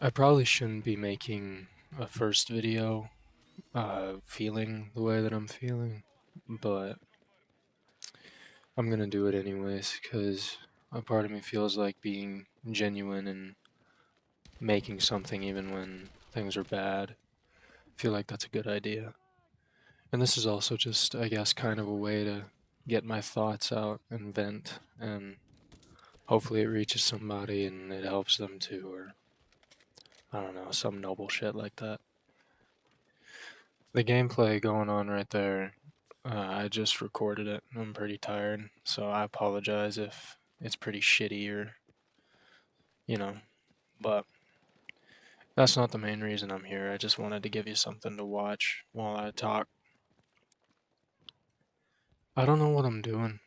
I probably shouldn't be making a first video feeling the way that I'm feeling, but I'm gonna do it anyways because a part of me feels like being genuine and making something even when things are bad. I feel like that's a good idea. And this is also just, I guess, kind of a way to get my thoughts out and vent, and hopefully it reaches somebody and it helps them too, or I don't know, some noble shit like that. The gameplay going on right there, I just recorded it. I'm pretty tired, so I apologize if it's pretty shitty or, you know, but that's not the main reason I'm here. I just wanted to give you something to watch while I talk. I don't know what I'm doing.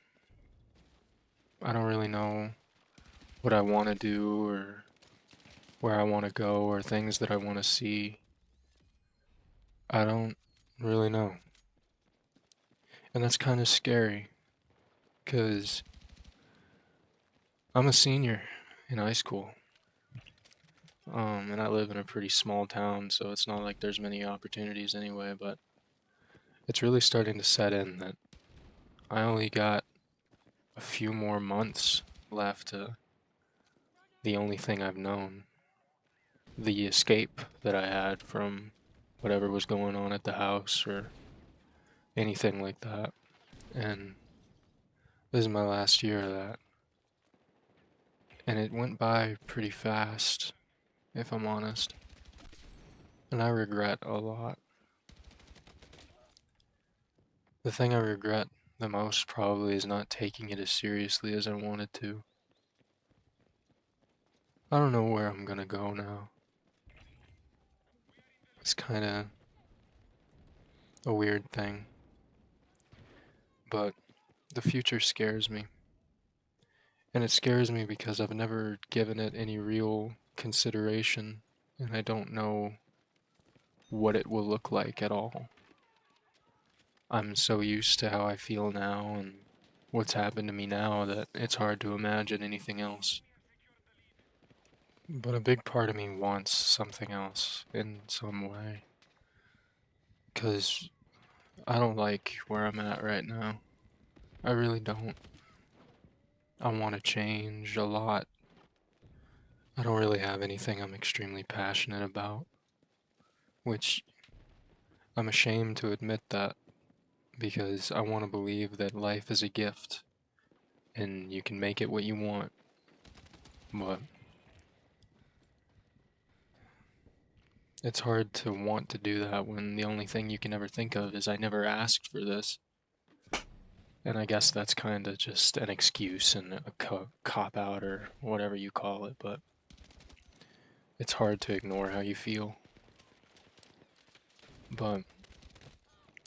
I don't really know what I want to do or where I want to go or things that I want to see. I don't really know. And that's kind of scary because I'm a senior in high school. And I live in a pretty small town, so it's not like there's many opportunities anyway, but it's really starting to set in that I only got a few more months left to the only thing I've known. The escape that I had from whatever was going on at the house or anything like that. And this is my last year of that. And it went by pretty fast, if I'm honest. And I regret a lot. The thing I regret the most probably is not taking it as seriously as I wanted to. I don't know where I'm gonna go now. It's kinda a weird thing, but the future scares me. And it scares me because I've never given it any real consideration, and I don't know what it will look like at all. I'm so used to how I feel now and what's happened to me now that it's hard to imagine anything else. But a big part of me wants something else in some way. Because I don't like where I'm at right now. I really don't. I want to change a lot. I don't really have anything I'm extremely passionate about, which I'm ashamed to admit that because I want to believe that life is a gift and you can make it what you want. But it's hard to want to do that when the only thing you can ever think of is I never asked for this. And I guess that's kind of just an excuse and a cop out or whatever you call it, but it's hard to ignore how you feel. But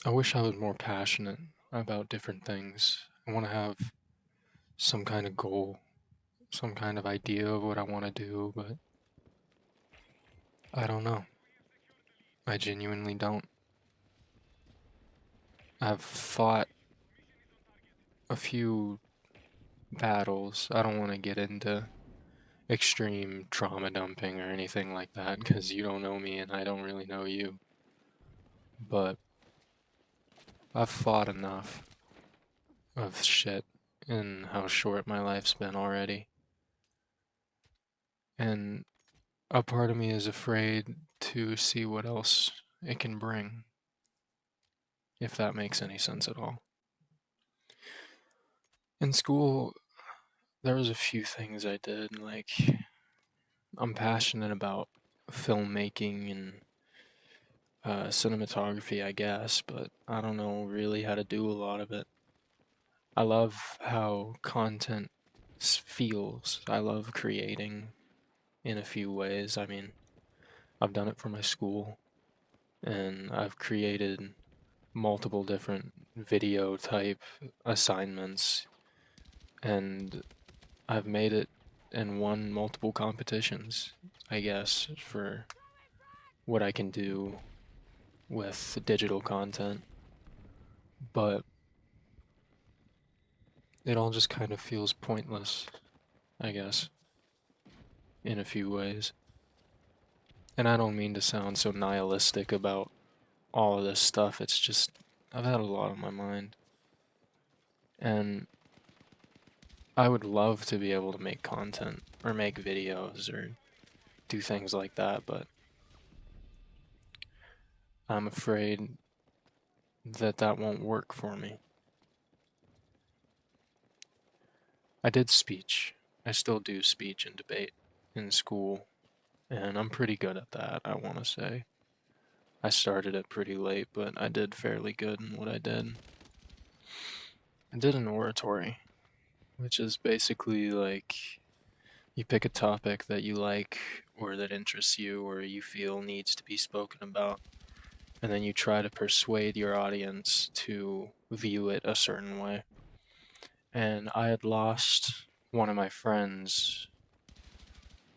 I wish I was more passionate about different things. I want to have some kind of goal, some kind of idea of what I want to do, but I don't know. I genuinely don't. I've fought a few battles. I don't want to get into extreme trauma dumping or anything like that because you don't know me and I don't really know you. But I've fought enough of shit in how short my life's been already. And a part of me is afraid to see what else it can bring, if that makes any sense at all. In school, there was a few things I did, like I'm passionate about filmmaking and cinematography, I guess, but I don't know really how to do a lot of it. I love how content feels. I love creating in a few ways. I mean, I've done it for my school, and I've created multiple different video type assignments, and I've made it and won multiple competitions, I guess, for what I can do with digital content. But it all just kind of feels pointless, I guess, in a few ways. And I don't mean to sound so nihilistic about all of this stuff. It's just, I've had a lot on my mind. And I would love to be able to make content or make videos or do things like that, but I'm afraid that that won't work for me. I did speech. I still do speech and debate in school, and I'm pretty good at that, I want to say. I started it pretty late, but I did fairly good in what I did. I did an oratory, which is basically like you pick a topic that you like or that interests you or you feel needs to be spoken about, and then you try to persuade your audience to view it a certain way. And I had lost one of my friends.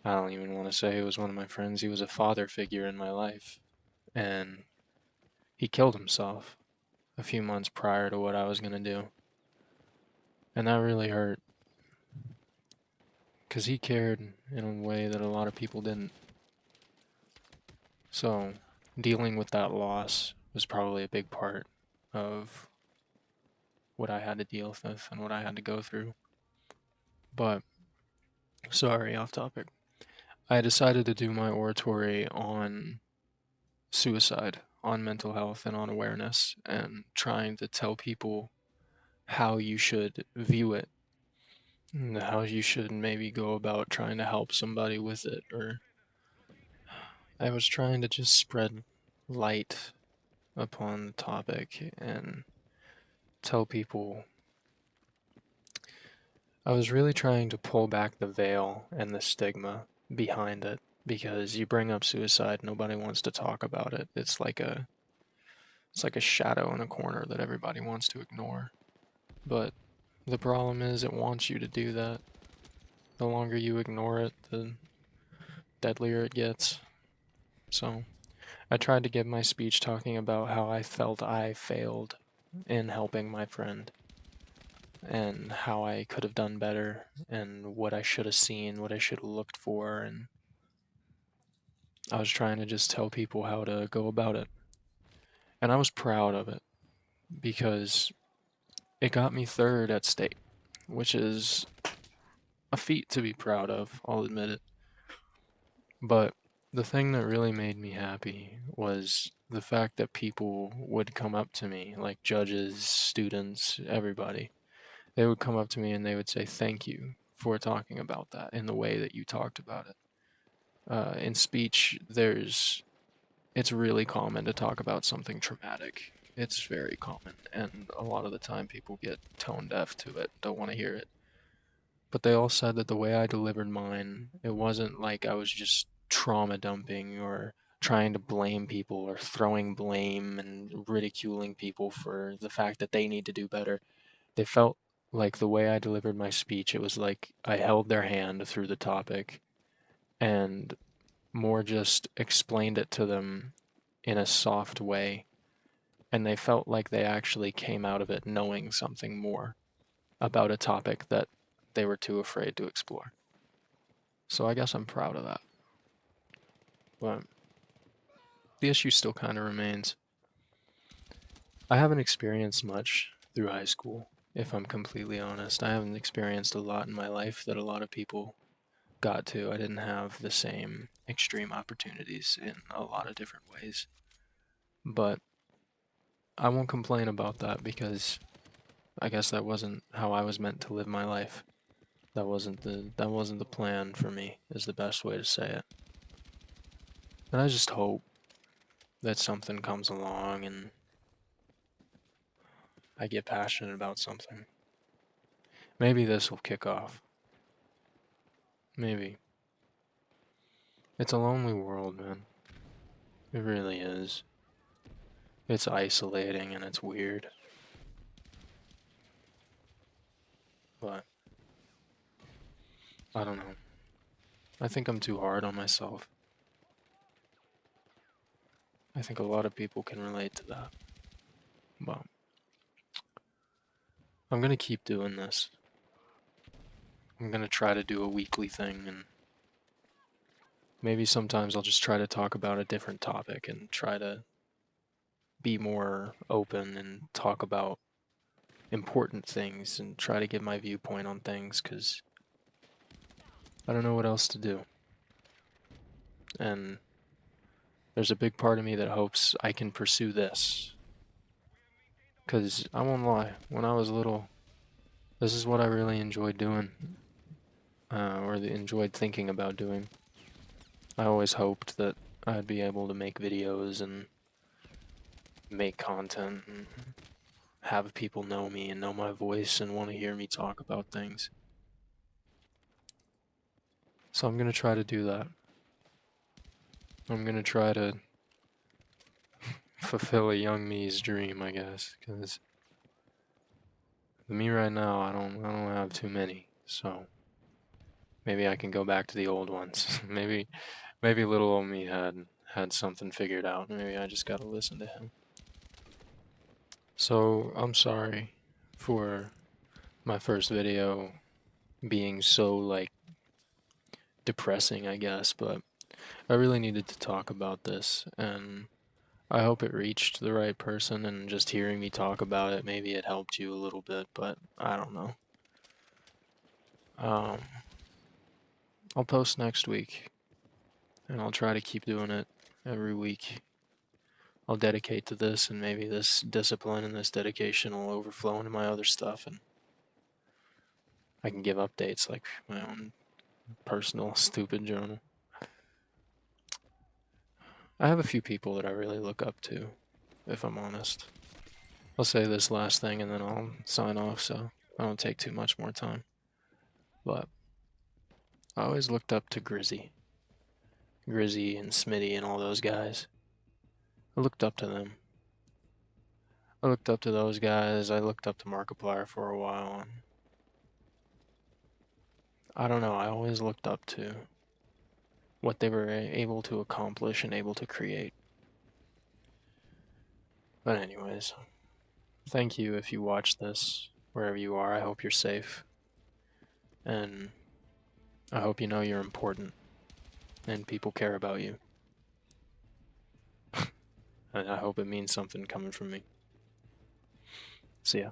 I don't even want to say he was one of my friends. He was a father figure in my life. And he killed himself a few months prior to what I was going to do. And that really hurt because he cared in a way that a lot of people didn't. So, dealing with that loss was probably a big part of what I had to deal with and what I had to go through. But, sorry, off topic. I decided to do my oratory on suicide, on mental health, and on awareness, and trying to tell people how you should view it, and how you should maybe go about trying to help somebody with it. Or I was trying to just spread light upon the topic and tell people. I was really trying to pull back the veil and the stigma behind it, because you bring up suicide, nobody wants to talk about it. It's like a shadow in a corner that everybody wants to ignore. But the problem is it wants you to do that. The longer you ignore it, the deadlier it gets. So I tried to give my speech talking about how I felt I failed in helping my friend and how I could have done better and what I should have seen, what I should have looked for, and I was trying to just tell people how to go about it. And I was proud of it because it got me third at state, which is a feat to be proud of, I'll admit it. But the thing that really made me happy was the fact that people would come up to me, like judges, students, everybody. They would come up to me and they would say, "Thank you for talking about that in the way that you talked about it." In speech, it's really common to talk about something traumatic. It's very common, and a lot of the time people get tone deaf to it, don't want to hear it. But they all said that the way I delivered mine, it wasn't like I was just trauma dumping or trying to blame people or throwing blame and ridiculing people for the fact that they need to do better. They felt like the way I delivered my speech, it was like I held their hand through the topic and more just explained it to them in a soft way. And they felt like they actually came out of it knowing something more about a topic that they were too afraid to explore. So I guess I'm proud of that. But the issue still kind of remains. I haven't experienced much through high school, if I'm completely honest. I haven't experienced a lot in my life that a lot of people got to. I didn't have the same extreme opportunities in a lot of different ways. But I won't complain about that because I guess that wasn't how I was meant to live my life. That wasn't the plan for me, is the best way to say it. And I just hope that something comes along and I get passionate about something. Maybe this will kick off. Maybe. It's a lonely world, man. It really is. It's isolating and it's weird. But I don't know. I think I'm too hard on myself. I think a lot of people can relate to that. But I'm gonna keep doing this. I'm gonna try to do a weekly thing and maybe sometimes I'll just try to talk about a different topic and try to be more open and talk about important things and try to give my viewpoint on things because I don't know what else to do. And there's a big part of me that hopes I can pursue this. Because I won't lie, when I was little, this is what I really enjoyed doing, or enjoyed thinking about doing. I always hoped that I'd be able to make videos and make content and have people know me and know my voice and want to hear me talk about things. So I'm gonna try to do that. I'm gonna try to fulfill a young me's dream, I guess, because me right now, I don't have too many. So maybe I can go back to the old ones. maybe little old me had something figured out. Maybe I just gotta listen to him. So I'm sorry for my first video being so like depressing, I guess, but I really needed to talk about this, and I hope it reached the right person, and just hearing me talk about it, maybe it helped you a little bit, but I don't know. Um, I'll post next week, and I'll try to keep doing it every week. I'll dedicate to this, and maybe this discipline and this dedication will overflow into my other stuff, and I can give updates like my own personal stupid journal. I have a few people that I really look up to, if I'm honest. I'll say this last thing and then I'll sign off so I don't take too much more time. But I always looked up to Grizzy. Grizzy and Smitty and all those guys. I looked up to them. I looked up to those guys. I looked up to Markiplier for a while. And I don't know, I always looked up to what they were able to accomplish and able to create. But anyways, thank you if you watch this, wherever you are. I hope you're safe. And I hope you know you're important and people care about you. And I hope it means something coming from me. See ya.